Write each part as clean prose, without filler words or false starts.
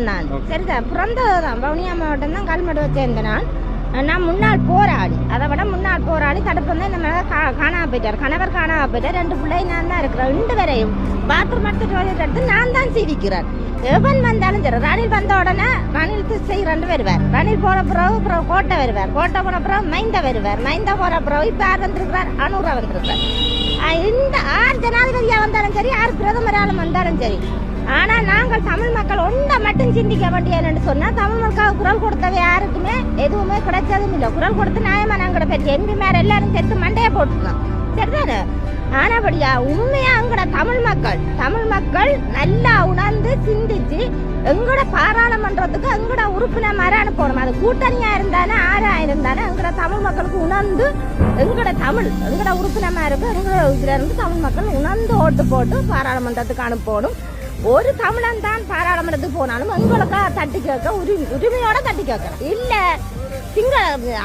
நான் சரிதான் பிறந்ததுதான் வவுனியா மாவட்டம் தான் கல்மடு சேர்ந்த நான் முன்னாள் போராளி அதை விட முன்னாள் போராளி தடுப்பு வந்து இந்த மேலே காணாம போயிட்டார் கணவர் காணாம போயிட்டார் 2 பிள்ளை நான் தான் இருக்கிறேன் 2 பேரையும் பாத்ரூம் எடுத்து நான் தான் சீவிக்கிறேன் எவன் வந்தாலும் சரி ரணில் வந்த உடனே ரணில் செய்கிறன்னு வருவார் ரணில் போன பிறகு கோட்டை வருவார் கோட்டை போன பிறகு மைந்த வருவார் மைந்த போன பிறகு இப்போ யார் வந்திருக்கிறார் அனூரா வந்திருக்கிறார் இந்த 6 ஜனாதிபதியாக வந்தாலும் சரி 6 பிரதமராலும் வந்தாலும் சரி ஆனால் நாங்கள் தமிழ் மக்கள் ஒன்றை மட்டும் சிந்திக்க வேண்டியன்னு சொன்னால் தமிழ் மக்களுக்கு குரல் கொடுத்தவை யாருக்குமே எதுவுமே கிடைச்சதும் இல்லை குரல் கொடுத்து நியாயமாக நாங்கள் பெற்ற எம்பி மேலே எல்லாரும் சேர்த்து மண்டையை போட்டுருக்கோம் சரிதானே ஆனபடியா உண்மையா எங்கட தமிழ் மக்கள் நல்லா உணர்ந்து சிந்திச்சு எங்கட பாராளுமன்றத்துக்கு எங்கட உறுப்பினர் மாதிரி அனுப்பணும் அது கூட்டணியா இருந்தானே ஆறா இருந்தானே எங்கட தமிழ் மக்களுக்கு உணர்ந்து எங்கட உறுப்பினர் இருக்கு எங்கட இதுல இருந்து தமிழ் மக்கள் உணர்ந்து ஓட்டு போட்டு பாராளுமன்றத்துக்கு அனுப்பணும் ஒரு தமிழன் தான் பாராளுமன்றத்துக்கு போனாலும் எங்களுக்கா தட்டி கேட்க உரிமையோட தட்டி கேட்கணும் இல்ல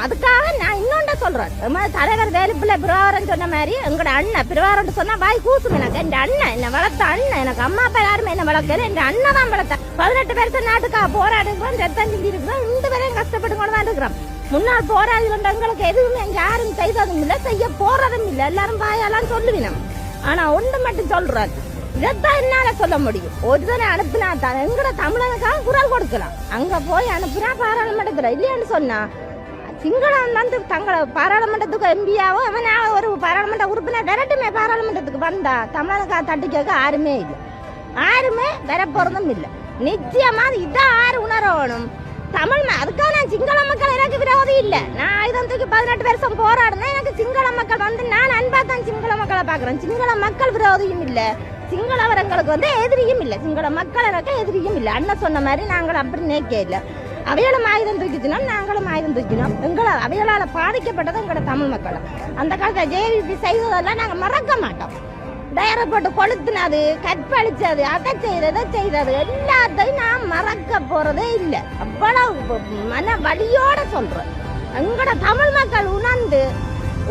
அதுக்காக நான் இன்னொன்று சொல்றேன் தலைவர் வேலுப்பிள்ளை பிரபாகரன் சொன்ன மாதிரி எங்களோட அண்ணன் பிரபாகரன் சொன்னா வாய் கூசும் எனக்கு என் அண்ணன் என்ன வளர்த்த அண்ணன் எனக்கு அம்மா அப்பா யாருமே என்ன வளர்க்கல என் அண்ணன் தான் வளர்த்த 18 பேருக்கு நாட்டுக்காக போராடுகிறோம் ரத்தம் சிந்தி இருக்கிறோம் 2 பேரையும் கஷ்டப்பட்டு கொண்டு தான் இருக்கிறோம் முன்னாள் போராடி எங்களுக்கு எதுவுமே யாரும் செய்ததும் இல்லை செய்ய போறதும் இல்லை எல்லாரும் வாயாலாம் சொல்லுவினோம் ஆனா ஒன்று மட்டும் சொல்றேன் இதைத்தான் என்னால சொல்ல முடியும் ஒரு தடவை அனுப்பினா தான் எங்கட தமிழனுக்காக குரல் கொடுக்கலாம் அங்க போய் அனுப்புனா பாராளுமன்றத்துல இல்லையான்னு சொன்னா சிங்களம் வந்து தங்களை பாராளுமன்றத்துக்கு எம்பியாவோ அவனா ஒரு பாராளுமன்ற உறுப்பினர் விரட்டுமே பாராளுமன்றத்துக்கு வந்தா தமிழனுக்காக தட்டி கேட்க யாருமே இல்லை யாருமே வரப்போறதும் இல்லை நிச்சயமா இதான் யாரு உணரணும் தமிழ் அதுக்காக நான் சிங்கள மக்கள் எனக்கு விரோதி இல்லை நான் ஆயுதம் தூக்கி 18 வருஷம் போராடுனேன் எனக்கு சிங்கள மக்கள் வந்து நான் அன்பா தான் சிங்கள மக்களை பாக்குறேன் சிங்கள மக்கள் விரோதியும் இல்லை சிங்களவரங்களுக்கு வந்து எதிரியும் இல்லை சிங்கள மக்கள் எனக்கு எதிரியும் இல்லை அண்ணன் சொன்ன மாதிரி நாங்கள் அப்படி நினைக்க இல்லை அவையாலும் ஆயுதம் தூக்கிச்சினோம் நாங்களும் ஆயுதம் தூக்கினோம் அவையால பாதிக்கப்பட்டது எங்களோட தமிழ் மக்கள் அந்த காலத்தில் ஜேவிபி செய்ததெல்லாம் நாங்கள் மறக்க மாட்டோம் டயரை போட்டு கொளுத்துனது கற்பழிச்சது அதை செய்தது எல்லாத்தையும் நான் மறக்க போறதே இல்லை அவ்வளவு மன வலியோட சொல்றேன் எங்களோட தமிழ் மக்கள் உணர்ந்து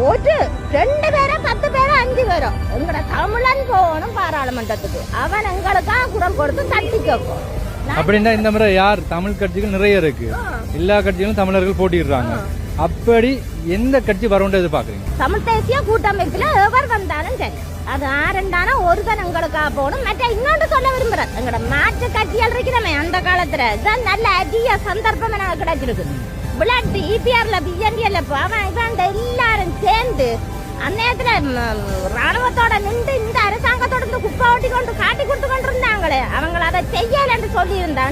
ஒரு 2 பேரோ 10 பேரோ 5 பேரோ எங்கட தமிழன் போகணும் பாராளுமன்றத்துக்கு அவன் எங்களுக்காக குரல் கொடுத்து தட்டி கேட்கும் அப்படின்னா இந்த முறை யார் தமிழ் கட்சிகள் நிறைய இருக்கு எல்லா கட்சிகளும் தமிழர்கள் போட்டிடுறாங்க அப்படி எந்த கட்சி வரும்னு எதிர்பார்க்குறீங்க தமிழ் தேசிய கூட்டமைப்புல எவர் வந்தாலும் சரி அது ஆரண்டானா ஒருதன் எங்களுக்காக போகணும் மற்ற இன்னொன்று சொல்ல விரும்புறேன் எங்கட மாற்று கட்சிகள் இருக்கிறமே அந்த காலத்துல இதுதான் நல்ல அரிய சந்தர்ப்பம் எனக்கு கிடைச்சிருக்கு விளையாட்டு இபிஆர்ல பிஎன்டிஎல்ல அவன் இவன் எல்லாரும் சேர்ந்து அந்நேரத்துல ராணுவத்தோட நின்று இந்த அரசாங்கத்தோட குப்பை ஓட்டி கொண்டு காட்டி கொடுத்து கொண்டு இருந்தாங்களே அவங்களை அதை செய்யலன்னு சொல்லி இருந்தா